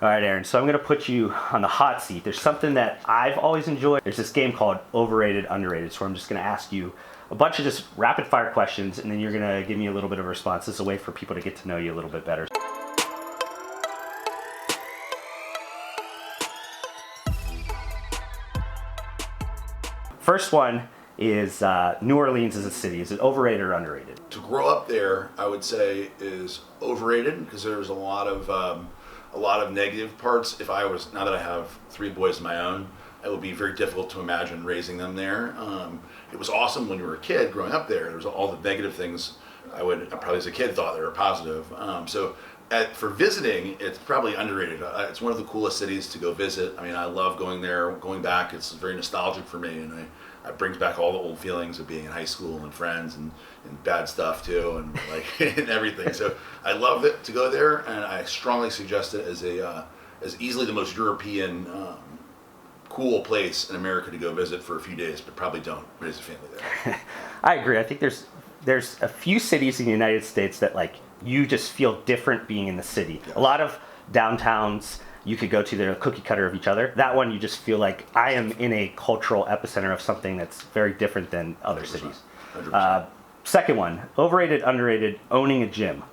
All right, Aaron, so I'm going to put you on the hot seat. There's something that I've always enjoyed. There's this game called Overrated, Underrated, so I'm just going to ask you a bunch of just rapid fire questions, and then you're going to give me a little bit of a response. This is a way for people to get to know you a little bit better. First one is New Orleans as a city. Is it overrated or underrated? To grow up there, I would say is overrated because there's a lot of negative parts. Now that I have 3 boys of my own, it would be very difficult to imagine raising them there. It was awesome when you were a kid growing up there. There was all the negative things I probably as a kid thought they were positive. For visiting, it's probably underrated. It's one of the coolest cities to go visit. I mean, I love going there, going back. It's very nostalgic for me, and it brings back all the old feelings of being in high school and friends and bad stuff too, and like and everything. So I love it to go there, and I strongly suggest it as easily the most European cool place in America to go visit for a few days, but probably don't raise a family there. I agree. I think there's a few cities in the United States that you just feel different being in the city. Yes. A lot of downtowns you could go to, they're a cookie cutter of each other. That one you just feel like I am in a cultural epicenter of something that's very different than other 100%. cities. 100%. Second one, overrated, underrated, owning a gym.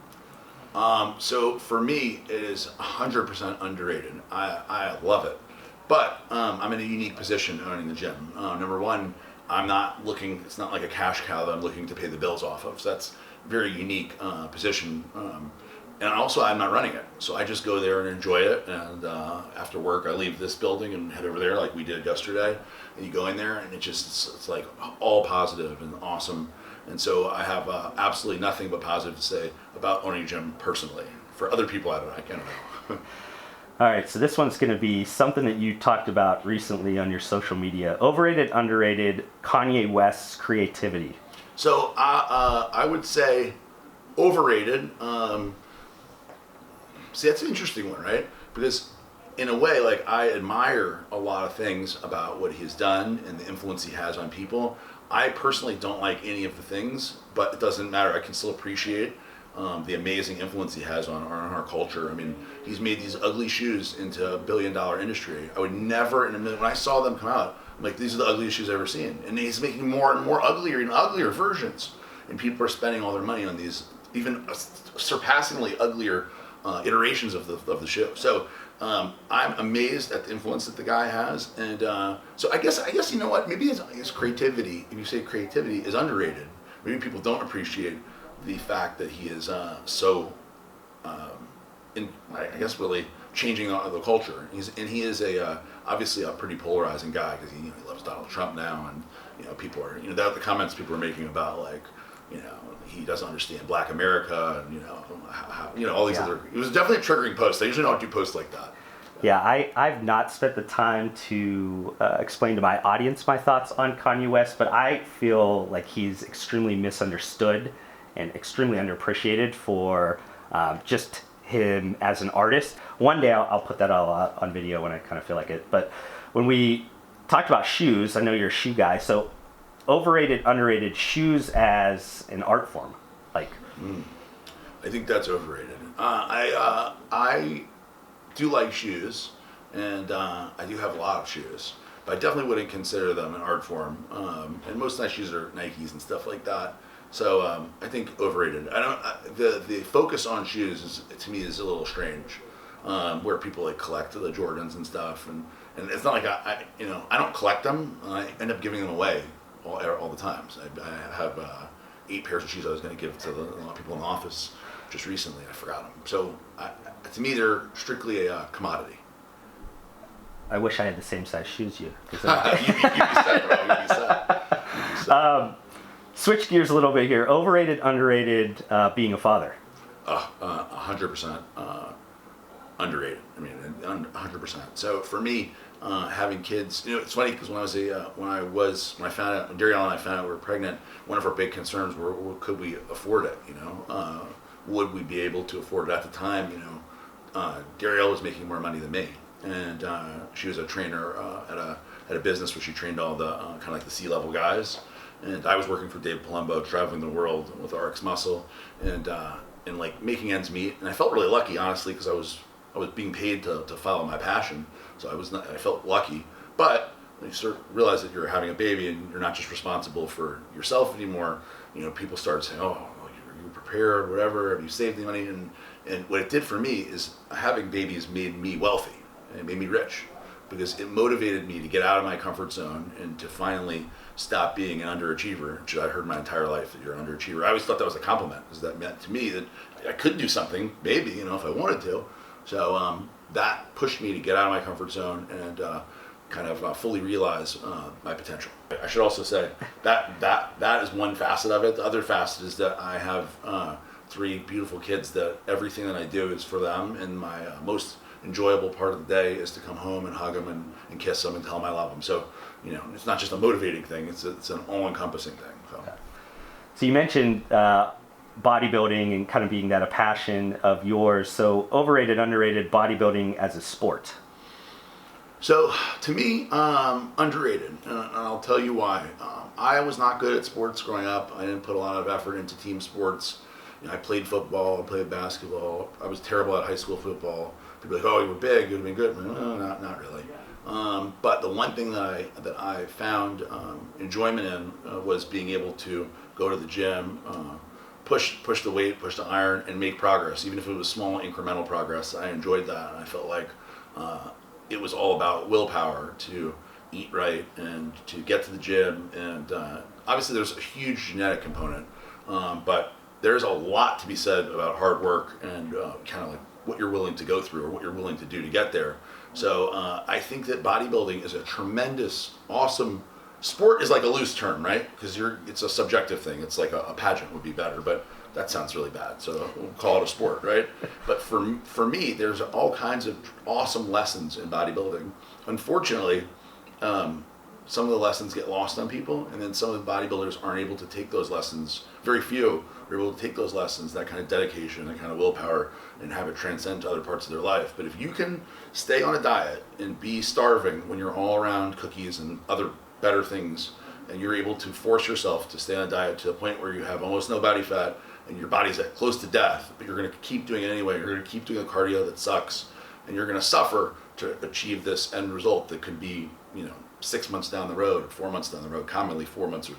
So for me, it is 100% underrated. I love it. But I'm in a unique position owning the gym. Number one, it's not like a cash cow that I'm looking to pay the bills off of. So that's a very unique position. And also, I'm not running it. So I just go there and enjoy it. And after work, I leave this building and head over there like we did yesterday. And you go in there and it's like all positive and awesome. And so I have absolutely nothing but positive to say about owning a gym personally. For other people, I don't know. All right, so this one's going to be something that you talked about recently on your social media. Overrated, underrated, Kanye West's creativity. So I would say overrated. See, that's an interesting one, right? Because in a way, I admire a lot of things about what he's done and the influence he has on people. I personally don't like any of the things, but it doesn't matter. I can still appreciate the amazing influence he has on our culture. I mean, he's made these ugly shoes into a billion-dollar industry. I would never in a million, when I saw them come out, I'm like, these are the ugliest shoes I've ever seen. And he's making more and more uglier and uglier versions. And people are spending all their money on these even surpassingly uglier iterations of the show. So I'm amazed at the influence that the guy has, and so I guess you know what? Maybe his creativity, if you say creativity, is underrated. Maybe people don't appreciate the fact that he is really changing the culture. He is obviously a pretty polarizing guy because he loves Donald Trump now, and people are the comments people are making about he doesn't understand Black America, and all these other. It was definitely a triggering post. I usually don't do posts like that. Yeah, I've not spent the time to explain to my audience my thoughts on Kanye West, but I feel like he's extremely misunderstood and extremely underappreciated for just him as an artist. One day I'll put that all out on video when I kind of feel like it. But when we talked about shoes, I know you're a shoe guy, so overrated, underrated, shoes as an art form, I think that's overrated. I do like shoes, and I do have a lot of shoes, but I definitely wouldn't consider them an art form. And most nice shoes are Nikes and stuff like that. So I think overrated. The focus on shoes to me is a little strange, where people collect the Jordans and stuff, and it's not like I don't collect them. I end up giving them away all the time. So I have 8 pairs of shoes I was going to give to a lot of people in the office just recently. I forgot them. So to me, they're strictly a commodity. I wish I had the same size shoes you. You'd be set, bro. You'd be set. Switch gears a little bit here. Overrated, underrated, being a father. 100% underrated. I mean, 100%. So for me, having kids, it's funny because when I found out, when Darielle and I found out we were pregnant, one of our big concerns were, could we afford it? Would we be able to afford it at the time? Darielle was making more money than me, and she was a trainer at a business where she trained all the kind of like the C-level guys, and I was working for Dave Palumbo, traveling the world with RX Muscle, and making ends meet. And I felt really lucky, honestly, because I was I was being paid to follow my passion, so I felt lucky. But when you start realize that you're having a baby and you're not just responsible for yourself anymore, people start saying, "Oh, you prepared, whatever? Have you saved any money?" And what it did for me is having babies made me wealthy and it made me rich because it motivated me to get out of my comfort zone and to finally stop being an underachiever, which I heard my entire life that you're an underachiever. I always thought that was a compliment because that meant to me that I could do something, maybe, if I wanted to. So that pushed me to get out of my comfort zone and kind of fully realize my potential. I should also say that is one facet of it. The other facet is that I have 3 beautiful kids that everything that I do is for them, and my most enjoyable part of the day is to come home and hug them and kiss them and tell them I love them. So, it's not just a motivating thing, it's an all-encompassing thing. So you mentioned bodybuilding and kind of being that a passion of yours. So overrated, underrated bodybuilding as a sport? So to me, underrated, and I'll tell you why. I was not good at sports growing up. I didn't put a lot of effort into team sports. I played football, I played basketball. I was terrible at high school football. People are like, "Oh, you were big, you'd have been good." No, not really. But the one thing that I found enjoyment in was being able to go to the gym, push the weight, push the iron, and make progress. Even if it was small, incremental progress, I enjoyed that, and I felt like it was all about willpower to eat right and to get to the gym. And obviously, there's a huge genetic component, but there's a lot to be said about hard work and kind of like what you're willing to go through or what you're willing to do to get there. So I think that bodybuilding is a tremendous, awesome sport. Is like a loose term, right? Because it's a subjective thing. It's like a pageant would be better, but that sounds really bad. So we'll call it a sport, right? But for me, there's all kinds of awesome lessons in bodybuilding. Unfortunately, some of the lessons get lost on people, and then some of the bodybuilders aren't able to take those lessons. Very few are able to take those lessons, that kind of dedication, that kind of willpower, and have it transcend to other parts of their life. But if you can stay on a diet and be starving when you're all around cookies and other better things, and you're able to force yourself to stay on a diet to the point where you have almost no body fat and your body's at close to death, but you're going to keep doing it anyway, you're going to keep doing the cardio that sucks, and you're going to suffer to achieve this end result that could be, 6 months down the road, or 4 months down the road. Commonly 4 months or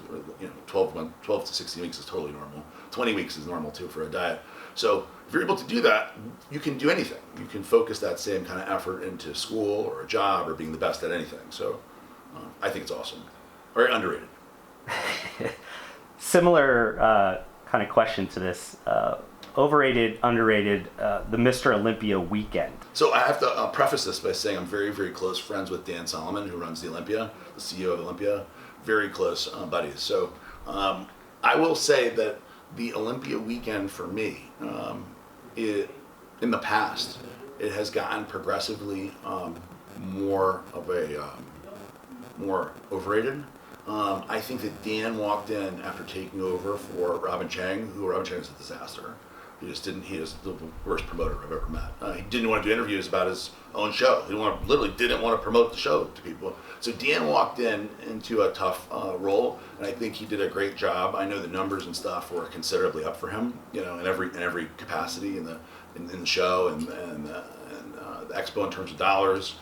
12 to 16 weeks is totally normal. 20 weeks is normal too for a diet. So if you're able to do that, you can do anything. You can focus that same kind of effort into school or a job or being the best at anything. So I think it's awesome. Very underrated. Similar kind of question to this. Overrated, underrated, the Mr. Olympia weekend. So I have to preface this by saying I'm very, very close friends with Dan Solomon, who runs the Olympia, the CEO of Olympia. Very close buddies. So I will say that the Olympia weekend for me, in the past, it has gotten progressively more overrated. I think that Dan walked in after taking over for Robin Chang, Robin Chang is a disaster. He is the worst promoter I've ever met. He didn't want to do interviews about his own show. He literally didn't want to promote the show to people. So Dan walked into a tough role, and I think he did a great job. I know the numbers and stuff were considerably up for him, in every capacity in the show and the expo in terms of dollars.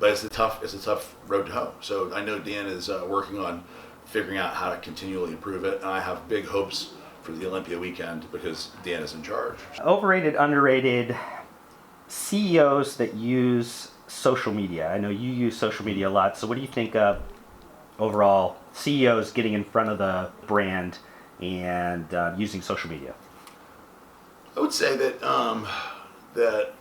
But it's a tough road to hoe. So I know Dan is working on figuring out how to continually improve it, and I have big hopes for the Olympia weekend because Dan is in charge. Overrated, underrated, CEOs that use social media. I know you use social media a lot, so what do you think of overall CEOs getting in front of the brand and using social media? I would say that that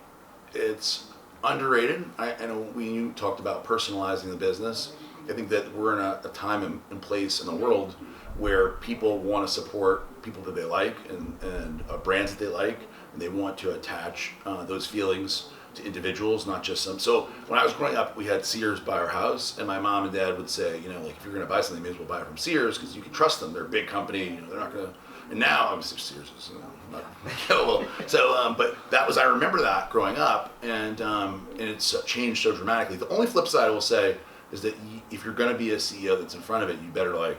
it's underrated. I know when you talked about personalizing the business, I think that we're in a time and place in the world where people want to support people that they like and brands that they like, and they want to attach those feelings to individuals, not just some. So when I was growing up, we had Sears by our house, and my mom and dad would say, if you're going to buy something, you may as well buy it from Sears because you can trust them. They're a big company. They're not going to. And now, obviously, Sears is not. But that was, I remember that growing up, and it's changed so dramatically. The only flip side I will say is that if you're going to be a CEO that's in front of it, you better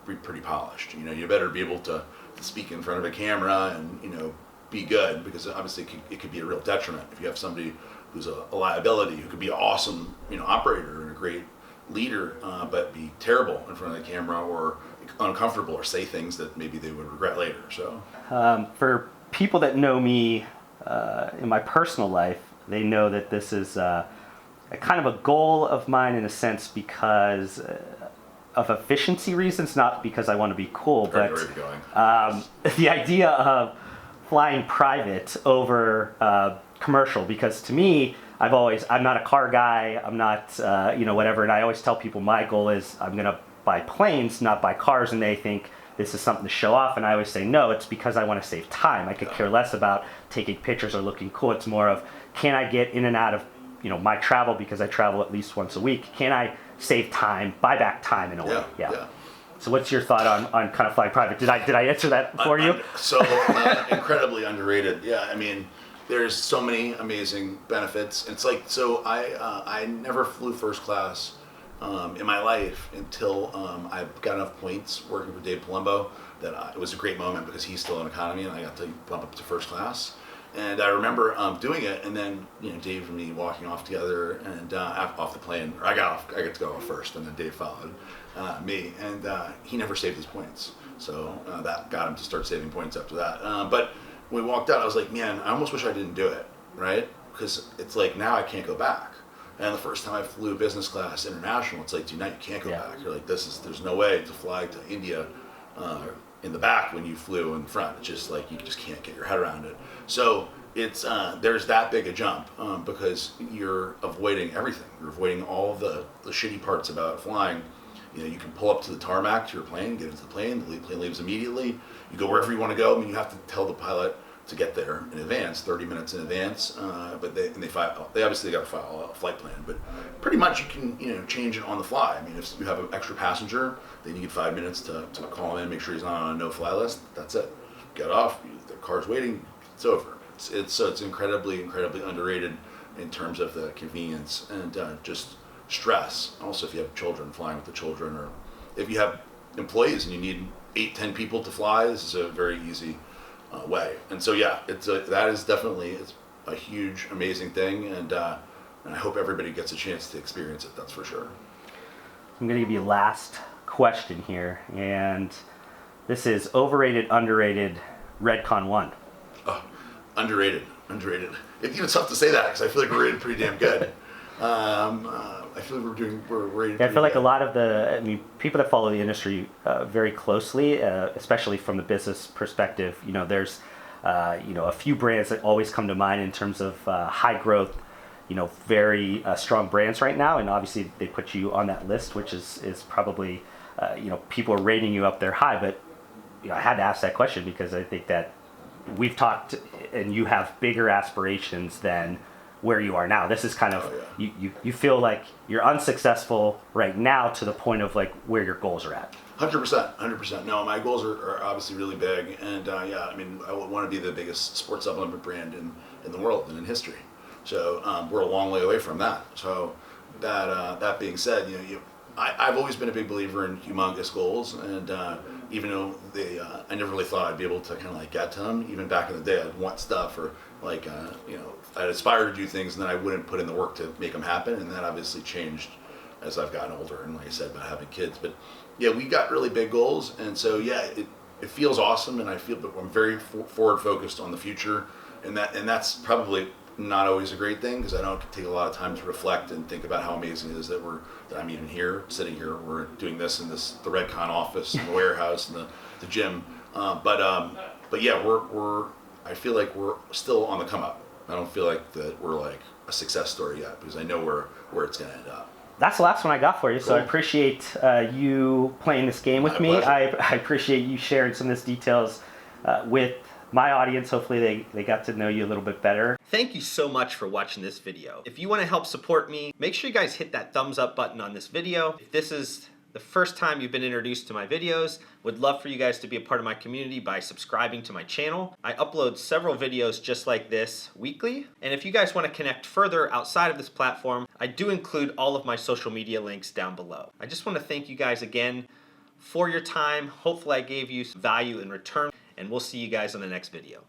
be pretty polished. You better be able to speak in front of a camera and be good, because obviously it could be a real detriment if you have somebody who's a liability, who could be an awesome, operator and a great leader, but be terrible in front of the camera or uncomfortable or say things that maybe they would regret later. So, for people that know me in my personal life, they know that this is a kind of a goal of mine in a sense because of efficiency reasons, not because I want to be cool, but where are you going? the idea of flying private over commercial, because to me, I'm not a car guy, I'm not, whatever, and I always tell people my goal is I'm going to buy planes, not buy cars, and they think this is something to show off, and I always say no, it's because I want to save time. I could care less about taking pictures or looking cool. It's more of, can I get in and out of my travel, because I travel at least once a week? Can I save time, buy back time in a way? Yeah. So what's your thought on kind of flying private? Did I answer that for you? So incredibly underrated. Yeah, I mean, there's so many amazing benefits. It's like, so I never flew first class in my life until I got enough points working for Dave Palumbo that it was a great moment, because he's still in economy and I got to bump up to first class. And I remember doing it, and then Dave and me walking off together, and off the plane. I got to go off first, and then Dave followed me, and he never saved his points, so that got him to start saving points after that. But when we walked out, I was like, man, I almost wish I didn't do it, right? Because it's like now I can't go back. And the first time I flew business class international, it's like, dude, now you can't go back. You're like, there's no way to fly to India in the back when you flew in the front. It's just like, you just can't get your head around it. So it's there's that big a jump because you're avoiding everything. You're avoiding all the shitty parts about flying. You can pull up to the tarmac to your plane, get into the plane leaves immediately. You go wherever you want to go. I mean, you have to tell the pilot to get there in advance, 30 minutes in advance. But they obviously got to file a flight plan, but pretty much you can change it on the fly. I mean, if you have an extra passenger, then you get 5 minutes to call him in, make sure he's not on a no-fly list. That's it. Get off. The car's waiting. It's over. It's incredibly underrated in terms of the convenience and just stress. Also, if you have children, flying with the children, or if you have employees and you need 8-10 people to fly, this is a very easy way. And so that is definitely a huge, amazing thing, and I hope everybody gets a chance to experience it. That's for sure. I'm going to give you last question here, and this is overrated, underrated Redcon 1. Underrated. It's tough to say that because I feel like we're rated pretty damn good. I feel like we're rated. Yeah, I feel like a lot of people that follow the industry very closely, especially from the business perspective, there's a few brands that always come to mind in terms of high growth, very strong brands right now, and obviously they put you on that list, which is probably people are rating you up there high. But I had to ask that question because I think that we've talked, and you have bigger aspirations than where you are now. This is kind of you feel like you're unsuccessful right now to the point of like where your goals are at. 100%. No, my goals are obviously really big, and I mean, I want to be the biggest sports supplement brand in the world and in history. So we're a long way away from that. So that being said, I've always been a big believer in humongous goals, and even though I never really thought I'd be able to kind of like get to them. Even back in the day, I'd want stuff, or like I'd aspire to do things, and then I wouldn't put in the work to make them happen. And that obviously changed as I've gotten older, and like I said, about having kids. But yeah, we got really big goals, and so it feels awesome, and I feel that I'm very forward focused on the future, and that's probably not always a great thing, because I don't take a lot of time to reflect and think about how amazing it is that I'm even here, sitting here, we're doing this in the Redcon office, and the warehouse, and the gym. But yeah, I feel like we're still on the come up. I don't feel like that we're like a success story yet, because I know where it's going to end up. That's the last one I got for you. Cool. So I appreciate you playing this game with me. I appreciate you sharing some of this details with my audience. Hopefully they got to know you a little bit better. Thank you so much for watching this video. If you want to help support me, make sure you guys hit that thumbs up button on this video. If this is the first time you've been introduced to my videos, would love for you guys to be a part of my community by subscribing to my channel. I upload several videos just like this weekly. And if you guys want to connect further outside of this platform, I do include all of my social media links down below. I just want to thank you guys again for your time. Hopefully I gave you some value in return, and we'll see you guys on the next video.